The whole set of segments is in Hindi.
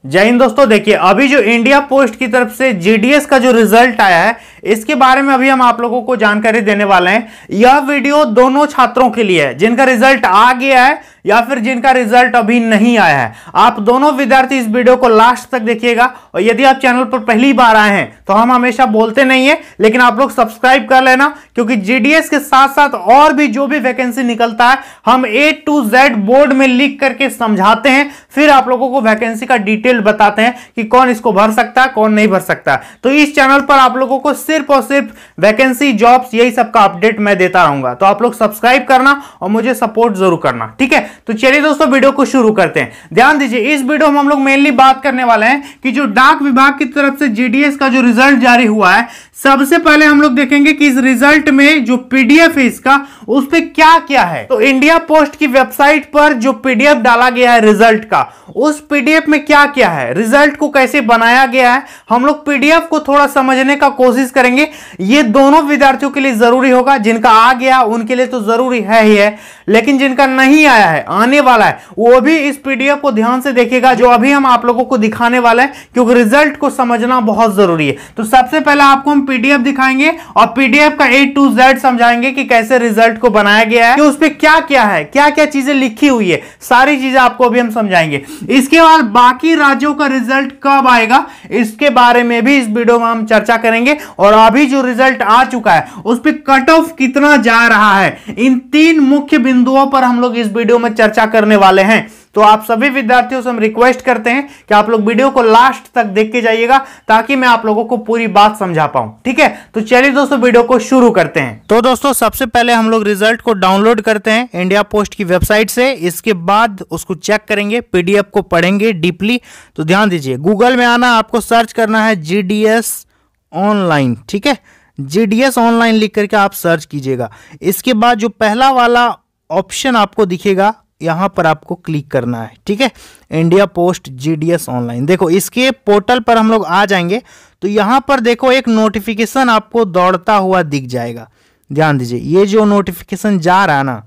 जय हिंद दोस्तों। देखिए, अभी जो इंडिया पोस्ट की तरफ से जीडीएस का जो रिजल्ट आया है इसके बारे में अभी हम आप लोगों को जानकारी देने वाले हैं। यह वीडियो दोनों छात्रों के लिए है, जिनका रिजल्ट आ गया है या फिर जिनका रिजल्ट अभी नहीं आया है। आप दोनों विद्यार्थी इस वीडियो को लास्ट तक देखिएगा। और यदि आप चैनल पर पहली बार आए हैं तो हम हमेशा बोलते नहीं है, लेकिन आप लोग सब्सक्राइब कर लेना, क्योंकि जीडीएस के साथ साथ और भी जो भी वैकेंसी निकलता है हम A to Z बोर्ड में लिख करके समझाते हैं, फिर आप लोगों को वैकेंसी का डिटेल बताते हैं कि कौन इसको भर सकता है, कौन नहीं भर सकता। तो इस चैनल पर आप लोगों को सिर्फ और सिर्फ वैकेंसी, जॉब्स, यही सब का अपडेट मैं देता रहूंगा। तो आप लोग सब्सक्राइब करना और मुझे सपोर्ट जरूर करना, ठीक है। तो चलिए दोस्तों, वीडियो को शुरू करते हैं। ध्यान दीजिए, इस वीडियो में हम लोग मेनली बात करने वाले हैं कि जो डाक विभाग की तरफ से जीडीएस का जो रिजल्ट जारी हुआ है, सबसे पहले हम लोग देखेंगे कि इस रिजल्ट में जो पीडीएफ है इसका, उस पे क्या क्या है। तो इंडिया पोस्ट की वेबसाइट पर जो पीडीएफ डाला गया है रिजल्ट का, उस पीडीएफ में क्या क्या है, रिजल्ट को कैसे बनाया गया है, हम लोग पीडीएफ को थोड़ा समझने का कोशिश करेंगे। ये दोनों विद्यार्थियों के लिए जरूरी होगा। जिनका आ गया उनके लिए तो जरूरी है ही है, लेकिन जिनका नहीं आया है, आने वाला है, वो भी इस पीडीएफ को ध्यान से देखेगा जो अभी हम आप लोगों को दिखाने वाले हैं, क्योंकि रिजल्ट को समझना बहुत जरूरी है। तो सबसे पहले आपको हम पीडीएफ दिखाएंगे और पीडीएफ का A to Z समझाएंगे कि कैसे रिजल्ट को बनाया गया है, कि उस पे क्या क्या है, क्या क्या चीजें लिखी हुई है, सारी चीजें आपको अभी हम समझाएंगे। इसके बाद बाकी राज्यों का रिजल्ट कब आएगा, इसके बारे में भी इस वीडियो में हम चर्चा करेंगे। और अभी जो रिजल्ट आ चुका है उस पे कट ऑफ कितना जा रहा है, इन तीन मुख्य बिंदुओं पर हम लोग इस वीडियो में चर्चा करने वाले हैं। तो आप सभी विद्यार्थियों से हम रिक्वेस्ट करते हैं कि आप लोग वीडियो को लास्ट तक देख के जाइएगा, ताकि मैं आप लोगों को पूरी बात समझा पाऊं, ठीक है। तो चलिए दोस्तों, वीडियो को शुरू करते हैं। तो दोस्तों, सबसे पहले हम लोग रिजल्ट को डाउनलोड करते हैं इंडिया पोस्ट की वेबसाइट से। इसके बाद उसको चेक करेंगे, पीडीएफ को पढ़ेंगे डीपली। तो ध्यान दीजिए, गूगल में आना, आपको सर्च करना है जीडीएस ऑनलाइन, ठीक है। जीडीएस ऑनलाइन लिख करके आप सर्च कीजिएगा। इसके बाद जो पहला वाला ऑप्शन आपको दिखेगा, यहां पर आपको क्लिक करना है, ठीक है। इंडिया पोस्ट जीडीएस ऑनलाइन, देखो इसके पोर्टल पर हम लोग आ जाएंगे तो यहां पर देखो एक नोटिफिकेशन आपको दौड़ता हुआ दिख जाएगा। ध्यान दीजिए, ये जो नोटिफिकेशन जा रहा है ना,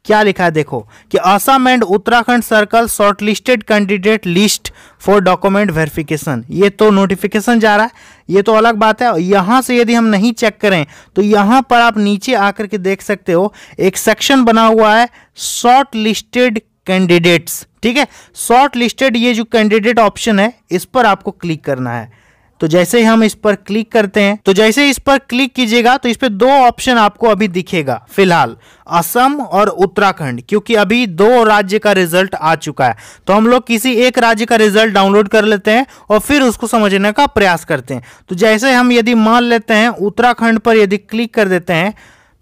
क्या लिखा है देखो कि Assam and Uttarakhand circle shortlisted candidate list for document verification. ये तो नोटिफिकेशन जा रहा है, ये तो अलग बात है। यहां से यदि हम नहीं चेक करें तो यहां पर आप नीचे आकर के देख सकते हो एक सेक्शन बना हुआ है शॉर्ट लिस्टेड कैंडिडेट्स, ठीक है। शॉर्ट लिस्टेड, ये जो कैंडिडेट ऑप्शन है इस पर आपको क्लिक करना है। तो जैसे ही हम इस पर क्लिक करते हैं, तो जैसे ही इस पर क्लिक कीजिएगा तो इस पे दो ऑप्शन आपको अभी दिखेगा फिलहाल, असम और उत्तराखंड, क्योंकि अभी दो राज्य का रिजल्ट आ चुका है। तो हम लोग किसी एक राज्य का रिजल्ट डाउनलोड कर लेते हैं और फिर उसको समझने का प्रयास करते हैं। तो जैसे हम यदि मान लेते हैं उत्तराखंड पर यदि क्लिक कर देते हैं,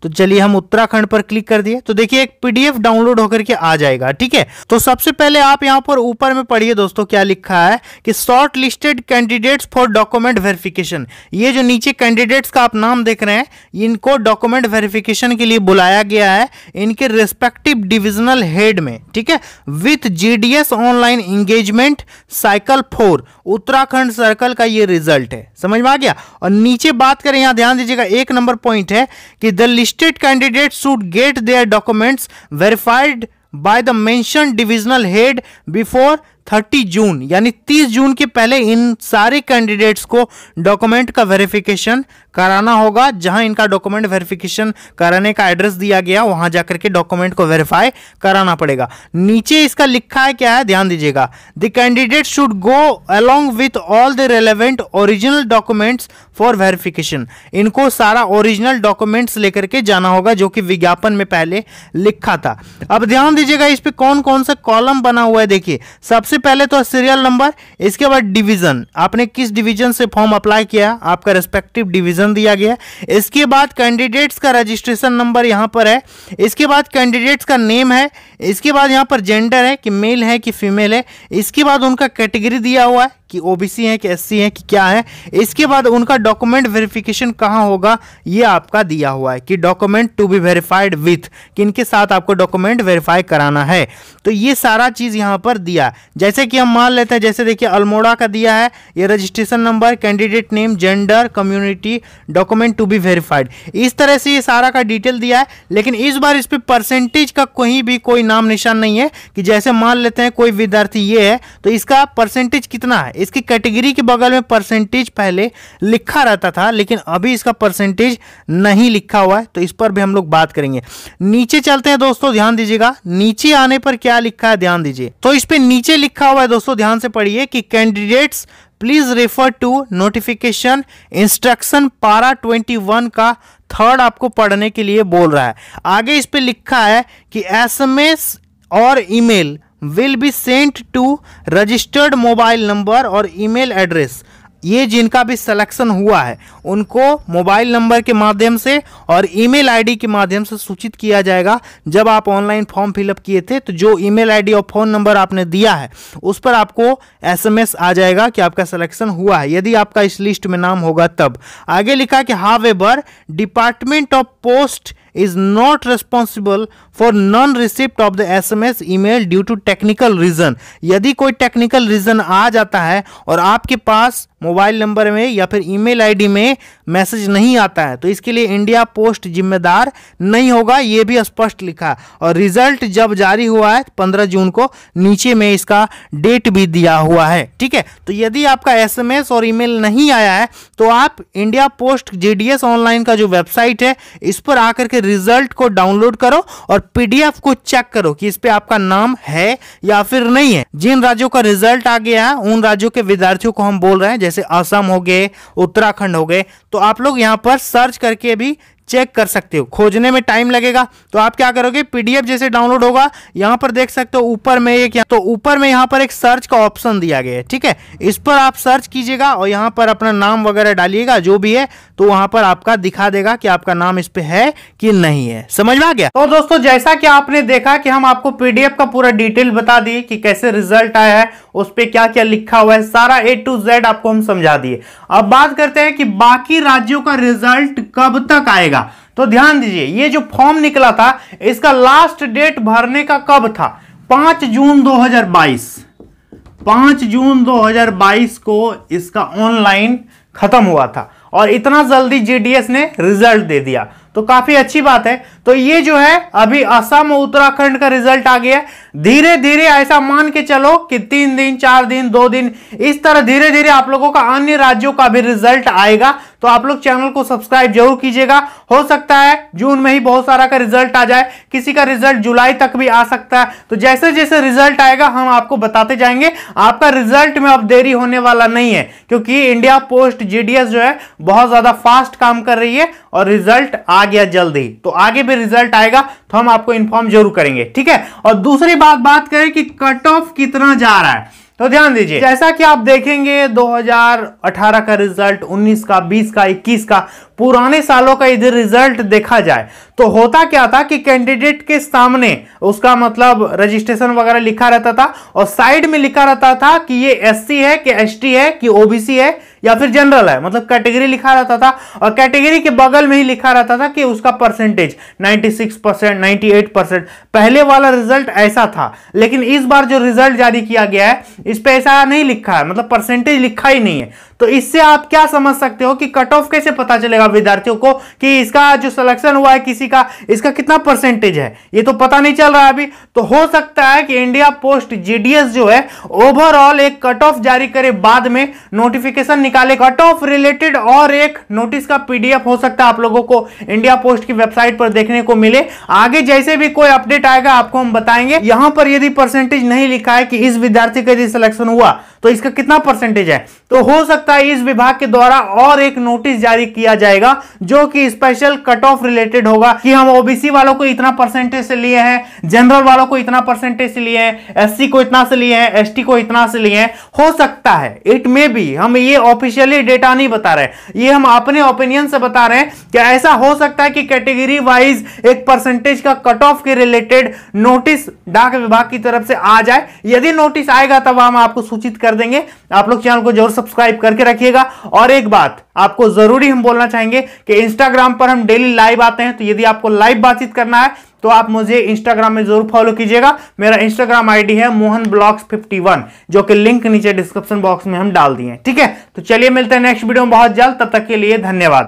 तो चलिए हम उत्तराखंड पर क्लिक कर दिए, तो देखिए एक पीडीएफ डाउनलोड होकर के आ जाएगा, ठीक है। तो सबसे पहले आप यहां पर ऊपर में पढ़िए दोस्तों, क्या लिखा है कि short listed candidates for document verification. ये जो नीचे कैंडिडेट्स का आप नाम देख रहे हैं, इनको डॉक्यूमेंट वेरिफिकेशन के लिए बुलाया गया है इनके रेस्पेक्टिव डिविजनल हेड में, ठीक है, with GDS online engagement cycle 4 Uttarakhand circle का ये रिजल्ट है। समझ में आ गया। और नीचे बात करें, यहां ध्यान दीजिएगा, एक नंबर पॉइंट है कि the listed candidates should get their documents verified by the mentioned divisional head before 30 June, यानी 30 जून के पहले इन सारे कैंडिडेट्स को डॉक्यूमेंट का वेरिफिकेशन कराना होगा। जहां इनका डॉक्यूमेंट वेरिफिकेशन कराने का एड्रेस दिया गया, वहां जाकर के डॉक्यूमेंट को वेरीफाई कराना पड़ेगा। नीचे इसका लिखा है, क्या है ध्यान दीजिएगा, the candidate should go along with all the relevant original documents for verification. इनको सारा ओरिजिनल डॉक्यूमेंट्स लेकर के जाना होगा, जो कि विज्ञापन में पहले लिखा था। अब ध्यान दीजिएगा, इस पे कौन कौन सा कॉलम बना हुआ है। देखिए, सबसे पहले तो सीरियल नंबर, इसके बाद डिवीजन, आपने किस डिवीजन से फॉर्म अप्लाई किया, आपका रेस्पेक्टिव डिवीजन दिया गया। इसके बाद कैंडिडेट्स का रजिस्ट्रेशन नंबर यहां पर है। इसके बाद कैंडिडेट्स का नेम है। इसके बाद यहां पर जेंडर है कि मेल है कि फीमेल है। इसके बाद उनका कैटेगरी दिया हुआ है कि ओबीसी है कि एससी है कि क्या है। इसके बाद उनका डॉक्यूमेंट वेरिफिकेशन कहाँ होगा ये आपका दिया हुआ है कि document to be verified with, किनके साथ आपको डॉक्यूमेंट वेरीफाई कराना है। तो ये सारा चीज यहाँ पर दिया। जैसे कि हम मान लेते हैं, जैसे देखिए अल्मोड़ा का दिया है ये registration number, candidate name, gender, community, document to be verified, इस तरह से ये सारा का डिटेल दिया है। लेकिन इस बार इस पे परसेंटेज का कहीं भी कोई नाम निशान नहीं है कि जैसे मान लेते हैं कोई विद्यार्थी ये है तो इसका परसेंटेज कितना है। इसकी कैटेगरी के बगल में परसेंटेज पहले लिखा रहता था, लेकिन अभी इसका परसेंटेज नहीं लिखा हुआ है, तो इस पर भी हम लोग बात करेंगे। नीचे चलते हैं दोस्तों, ध्यान दीजिएगा नीचे आने पर क्या लिखा है ध्यान दीजिए। तो इस पे नीचे लिखा हुआ है दोस्तों, ध्यान से पढ़िए कि candidates please refer to notification instruction para 21 का थर्ड आपको पढ़ने के लिए बोल रहा है। आगे इस पे लिखा है कि एसएमएस और email will be sent to registered mobile number और ईमेल एड्रेस। ये जिनका भी सिलेक्शन हुआ है उनको मोबाइल नंबर के माध्यम से और ईमेल आईडी के माध्यम से सूचित किया जाएगा। जब आप ऑनलाइन फॉर्म फिलअप किए थे तो जो ईमेल आईडी और फोन नंबर आपने दिया है उस पर आपको एसएमएस आ जाएगा कि आपका सिलेक्शन हुआ है, यदि आपका इस लिस्ट में नाम होगा तब। आगे लिखा कि however department of post is not responsible for non-receipt of the SMS email due to technical reason। यदि कोई टेक्निकल रीजन आ जाता है और आपके पास मोबाइल नंबर में या फिर ईमेल आईडी में मैसेज नहीं आता है तो इसके लिए इंडिया पोस्ट जिम्मेदार नहीं होगा, ये भी स्पष्ट लिखा। और रिजल्ट जब जारी हुआ है 15 जून को, नीचे में इसका डेट भी दिया हुआ है, ठीक है। तो यदि आपका एसएमएस और ईमेल नहीं आया है तो आप इंडिया पोस्ट जेडीएस ऑनलाइन का जो वेबसाइट है इस पर आकर के रिजल्ट को डाउनलोड करो और पीडीएफ को चेक करो कि इस पे आपका नाम है या फिर नहीं है। जिन राज्यों का रिजल्ट आ गया है उन राज्यों के विद्यार्थियों को हम बोल रहे हैं, जैसे असम हो गए, उत्तराखंड हो गए, तो आप लोग यहां पर सर्च करके भी चेक कर सकते हो। खोजने में टाइम लगेगा तो आप क्या करोगे, पीडीएफ जैसे डाउनलोड होगा यहां पर देख सकते हो ऊपर में एक, तो ऊपर में यहां पर एक सर्च का ऑप्शन दिया गया है, ठीक है। इस पर आप सर्च कीजिएगा और यहां पर अपना नाम वगैरह डालिएगा जो भी है, तो वहां पर आपका दिखा देगा कि आपका नाम इस पे है कि नहीं है। समझ में आ गया? तो दोस्तों जैसा कि आपने देखा कि हम आपको पीडीएफ का पूरा डिटेल बता दिए कि कैसे रिजल्ट आया है, उस पे क्या क्या लिखा हुआ है, सारा A to Z आपको हम समझा दिए। अब बात करते हैं कि बाकी राज्यों का रिजल्ट कब तक आएगा। तो ध्यान दीजिए, ये जो फॉर्म निकला था इसका लास्ट डेट भरने का कब था, 5 जून 2022। 5 जून 2022 को इसका ऑनलाइन खत्म हुआ था और इतना जल्दी जेडीएस ने रिजल्ट दे दिया, तो काफी अच्छी बात है। तो ये जो है अभी असम और उत्तराखंड का रिजल्ट आ गया। धीरे धीरे ऐसा मान के चलो कि 3 दिन 4 दिन 2 दिन इस तरह धीरे धीरे आप लोगों का अन्य राज्यों का भी रिजल्ट आएगा। तो आप लोग चैनल को सब्सक्राइब जरूर कीजिएगा। हो सकता है जून में ही बहुत सारा का रिजल्ट आ जाए, किसी का रिजल्ट जुलाई तक भी आ सकता है। तो जैसे जैसे रिजल्ट आएगा हम आपको बताते जाएंगे। आपका रिजल्ट में अब देरी होने वाला नहीं है, क्योंकि इंडिया पोस्ट जेडीएस जो है बहुत ज्यादा फास्ट काम कर रही है और रिजल्ट आ गया जल्दी। तो आगे भी रिजल्ट आएगा तो हम आपको इन्फॉर्म जरूर करेंगे, ठीक है। और दूसरी बात करें कि कट ऑफ कितना जा रहा है, तो ध्यान दीजिए, जैसा कि आप देखेंगे 2018 का रिजल्ट, 19 का, 20 का, 21 का, पुराने सालों का इधर रिजल्ट देखा जाए तो होता क्या था कि कैंडिडेट के सामने उसका मतलब रजिस्ट्रेशन वगैरह लिखा रहता था और साइड में लिखा रहता था कि ये एससी है कि एसटी है कि ओबीसी है या फिर जनरल है, मतलब कैटेगरी लिखा रहता था। और कैटेगरी के बगल में ही लिखा रहता था कि उसका परसेंटेज 96%, 98%। पहले वाला रिजल्ट ऐसा था, लेकिन इस बार जो रिजल्ट जारी किया गया है इस पे ऐसा नहीं लिखा है, मतलब परसेंटेज लिखा ही नहीं है। तो इससे आप क्या समझ सकते हो कि कट ऑफ कैसे पता चलेगा विद्यार्थियों को कि इसका जो सिलेक्शन हुआ है किसी का, इसका कितना परसेंटेज है, ये तो पता नहीं चल रहा है अभी। तो हो सकता है कि इंडिया पोस्ट जीडीएस जो है ओवरऑल एक कट ऑफ जारी करे, बाद में नोटिफिकेशन निकाले कट ऑफ रिलेटेड और एक नोटिस का पीडीएफ हो सकता है आप लोगों को इंडिया पोस्ट की वेबसाइट पर देखने को मिले। आगे जैसे भी कोई अपडेट आएगा आपको हम बताएंगे। यहां पर यदि परसेंटेज नहीं लिखा है कि इस विद्यार्थी का यदि सिलेक्शन हुआ तो इसका कितना परसेंटेज है, तो हो सकता एक्साइज विभाग के द्वारा और एक नोटिस जारी किया जाएगा जो कि स्पेशल कट ऑफ रिलेटेड होगा कि हम ओबीसी वालों को इतना परसेंटेज से लिए हैं, जनरल वालों को इतना परसेंटेज से लिए हैं, एससी को इतना से लिए हैं, एसटी को इतना से लिए हैं। हो सकता है, इट मे बी, हम ये ऑफिशियली डेटा नहीं बता रहे, ये हम अपने ओपिनियन से बता रहे हैं कि ऐसा हो सकता है कि कैटेगरी वाइज एक परसेंटेज का कट ऑफ के रिलेटेड नोटिस डाक विभाग की तरफ से आ जाए। यदि नोटिस आएगा तब हम आपको सूचित कर देंगे। आप लोग चैनल को जरूर सब्सक्राइब करके रखिएगा। और एक बात आपको जरूरी हम बोलना चाहेंगे कि इंस्टाग्राम पर हम डेली लाइव आते हैं, तो यदि आपको लाइव बातचीत करना है तो आप मुझे इंस्टाग्राम में जरूर फॉलो कीजिएगा। मेरा इंस्टाग्राम आईडी है mohanbloggs51, जो कि लिंक नीचे डिस्क्रिप्शन बॉक्स में हम डाल दिए हैं। ठीक है, तो चलिए मिलते हैं नेक्स्ट वीडियो में बहुत जल्द। तब तक के लिए धन्यवाद।